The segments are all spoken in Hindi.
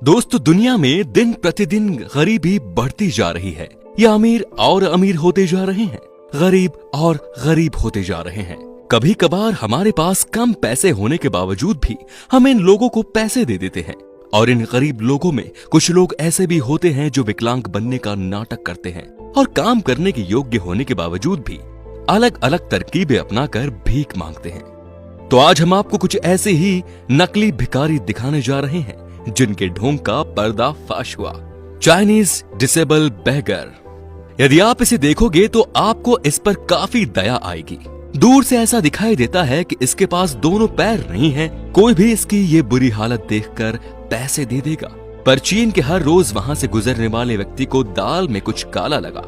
दोस्तों, दुनिया में दिन प्रतिदिन गरीबी बढ़ती जा रही है या अमीर और अमीर होते जा रहे हैं, गरीब और गरीब होते जा रहे हैं। कभी कभार हमारे पास कम पैसे होने के बावजूद भी हम इन लोगों को पैसे दे देते हैं। और इन गरीब लोगों में कुछ लोग ऐसे भी होते हैं जो विकलांग बनने का नाटक करते हैं और काम करने के योग्य होने के बावजूद भी अलग अलग तरकीबें अपनाकर भीख मांगते हैं। तो आज हम आपको कुछ ऐसे ही नकली भिखारी दिखाने जा रहे हैं जिनके ढोंग का पर्दाफाश हुआ। चाइनीज डिसेबल बेगर। यदि आप इसे देखोगे तो आपको इस पर काफी दया आएगी। दूर से ऐसा दिखाई देता है कि इसके पास दोनों पैर नहीं हैं। कोई भी इसकी ये बुरी हालत देखकर पैसे दे देगा। पर चीन के हर रोज वहां से गुजरने वाले व्यक्ति को दाल में कुछ काला लगा।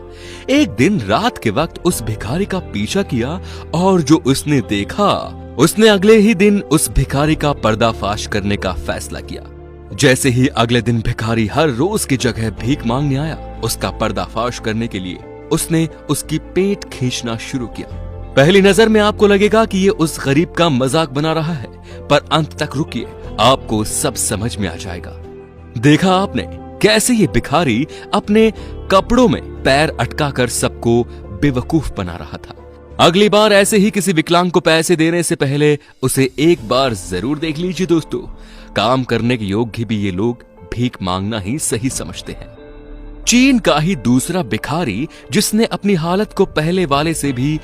एक दिन रात के वक्त उस भिखारी का पीछा किया और जो उसने देखा, उसने अगले ही दिन उस भिखारी का पर्दाफाश करने का फैसला किया। जैसे ही अगले दिन भिखारी हर रोज की जगह भीख मांगने आया, उसका पर्दाफाश करने के लिए उसने उसकी पेट खींचना शुरू किया। पहली नजर में आपको लगेगा कि ये उस गरीब का मजाक बना रहा है, पर अंत तक रुकिए, आपको सब समझ में आ जाएगा। देखा आपने कैसे ये भिखारी अपने कपड़ों में पैर अटकाकर सबको बेवकूफ बना रहा था। अगली बार ऐसे ही किसी विकलांग को पैसे देने से पहले उसे एक बार जरूर देख लीजिए। दोस्तों, काम करने के योग्य भी ये लोग भीख मांगना ही सही समझते हैं। चीन का ही दूसरा भिखारी जिसने अपनी हालत को पहले वाले से भी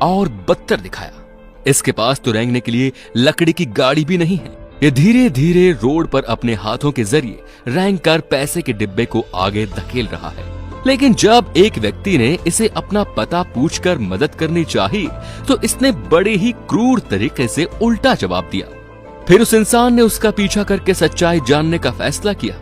और बदतर दिखाया। इसके पास तो रेंगने के लिए लकड़ी की गाड़ी भी नहीं है। ये धीरे धीरे रोड पर अपने हाथों के जरिए रेंग कर पैसे के डिब्बे को आगे धकेल रहा है। लेकिन जब एक व्यक्ति ने इसे अपना पता पूछकर मदद करनी चाही तो इसने बड़े ही क्रूर तरीके से उल्टा जवाब दिया। फिर उस इंसान ने उसका पीछा करके सच्चाई जानने का फैसला किया।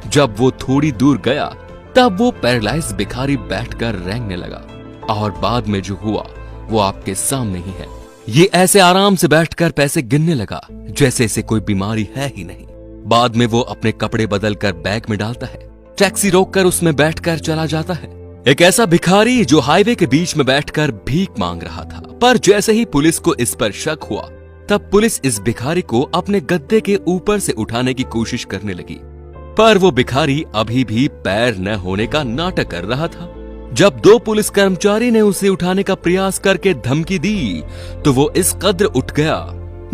जब वो थोड़ी दूर गया तब वो पैरालाइज भिखारी बैठकर रेंगने लगा और बाद में जो हुआ वो आपके सामने ही है। ये ऐसे आराम से बैठकर पैसे गिनने लगा जैसे इसे कोई बीमारी है ही नहीं। बाद में वो अपने कपड़े बदलकर बैग में डालता है, टैक्सी रोककर उसमें बैठकर चला जाता है। एक ऐसा भिखारी जो हाईवे के बीच में बैठकर भीख मांग रहा था। पर जैसे ही पुलिस को इस पर शक हुआ तब पुलिस इस भिखारी को अपने गद्दे के ऊपर से उठाने की कोशिश करने लगी। पर वो भिखारी अभी भी पैर न होने का नाटक कर रहा था। जब दो पुलिस कर्मचारी ने उसे उठाने का प्रयास करके धमकी दी तो वो इस कद्र उठ गया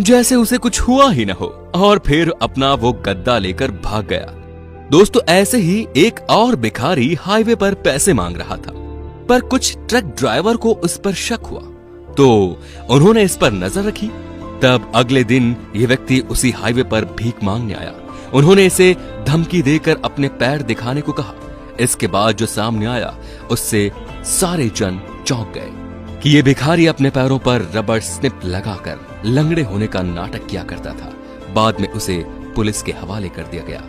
जैसे उसे कुछ हुआ ही न हो और फिर अपना वो गद्दा लेकर भाग गया। दोस्तों, ऐसे ही एक और भिखारी हाईवे पर पैसे मांग रहा था, पर कुछ ट्रक ड्राइवर को उस पर शक हुआ तो उन्होंने इस पर नजर रखी। तब अगले दिन ये व्यक्ति उसी हाईवे पर भीख मांगने आया। उन्होंने इसे धमकी देकर अपने पैर दिखाने को कहा। इसके बाद जो सामने आया उससे सारे जन चौंक गए कि ये भिखारी अपने पैरों पर रबर स्निप लगाकर लंगड़े होने का नाटक किया करता था। बाद में उसे पुलिस के हवाले कर दिया गया।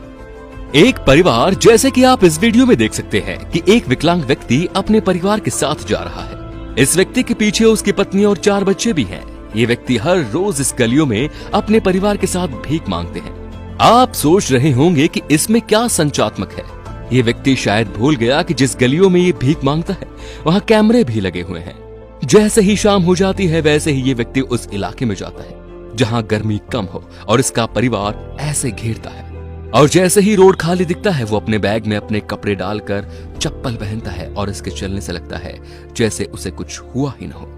एक परिवार, जैसे कि आप इस वीडियो में देख सकते हैं कि एक विकलांग व्यक्ति अपने परिवार के साथ जा रहा है। इस व्यक्ति के पीछे उसकी पत्नी और 4 बच्चे भी हैं। ये व्यक्ति हर रोज इस गलियों में अपने परिवार के साथ भीख मांगते हैं। आप सोच रहे होंगे कि इसमें क्या संचात्मक है। ये व्यक्ति शायद भूल गया कि जिस गलियों में ये भीख मांगता है वहाँ कैमरे भी लगे हुए हैं। जैसे ही शाम हो जाती है वैसे ही ये व्यक्ति उस इलाके में जाता है जहाँ गर्मी कम हो और इसका परिवार ऐसे घेरता है। और जैसे ही रोड खाली दिखता है वो अपने बैग में अपने कपड़े डालकर चप्पल पहनता है और इसके चलने से लगता है जैसे उसे कुछ हुआ ही न हो।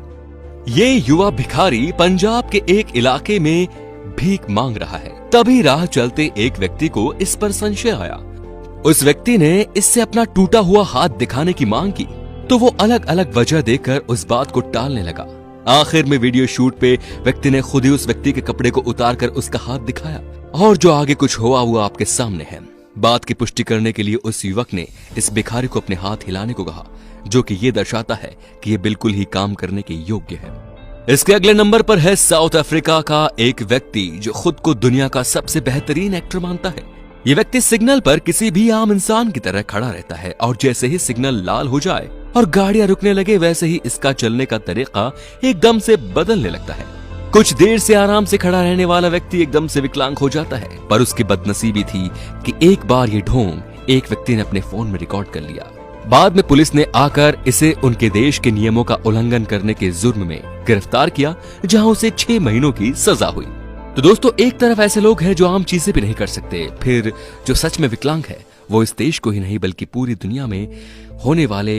ये युवा भिखारी पंजाब के एक इलाके में भीख मांग रहा है। तभी राह चलते एक व्यक्ति को इस पर संशय आया। उस व्यक्ति ने इससे अपना टूटा हुआ हाथ दिखाने की मांग की तो वो अलग अलग वजह देकर उस बात को टालने लगा। आखिर में वीडियो शूट पे व्यक्ति ने खुद ही उस व्यक्ति के कपड़े को उतारकर उसका हाथ दिखाया और जो आगे कुछ हुआ हुआ आपके सामने है। बात की पुष्टि करने के लिए उस युवक ने इस भिखारी को अपने हाथ हिलाने को कहा, जो कि ये दर्शाता है कि ये बिल्कुल ही काम करने के योग्य है। इसके अगले नंबर पर है साउथ अफ्रीका का एक व्यक्ति जो खुद को दुनिया का सबसे बेहतरीन एक्टर मानता है। ये व्यक्ति सिग्नल पर किसी भी आम इंसान की तरह खड़ा रहता है और जैसे ही सिग्नल लाल हो जाए और गाड़ियां रुकने लगे वैसे ही इसका चलने का तरीका एकदम से बदलने लगता है। कुछ देर से आराम से खड़ा रहने वाला व्यक्ति एकदम से विकलांग हो जाता है। पर उसकी बदनसीबी थी कि एक बार ये ढोंग एक व्यक्ति ने अपने फोन में रिकॉर्ड कर लिया। बाद में पुलिस ने आकर इसे उनके देश के नियमों का उल्लंघन करने के जुर्म में गिरफ्तार किया, जहां उसे 6 महीनों की सजा हुई। तो दोस्तों, एक तरफ ऐसे लोग हैं जो आम चीजें भी नहीं कर सकते, फिर जो सच में विकलांग है वो इस देश को ही नहीं बल्कि पूरी दुनिया में होने वाले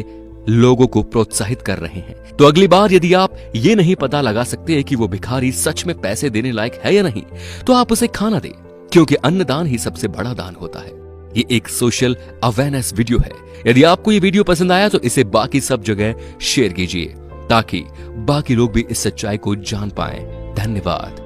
लोगों को प्रोत्साहित कर रहे हैं। तो अगली बार यदि आप ये नहीं पता लगा सकते कि वो भिखारी सच में पैसे देने लायक है या नहीं, तो आप उसे खाना दें, क्योंकि अन्नदान ही सबसे बड़ा दान होता है। ये एक सोशल अवेयरनेस वीडियो है। यदि आपको ये वीडियो पसंद आया तो इसे बाकी सब जगह शेयर कीजिए ताकि बाकी लोग भी इस सच्चाई को जान पाएं। धन्यवाद।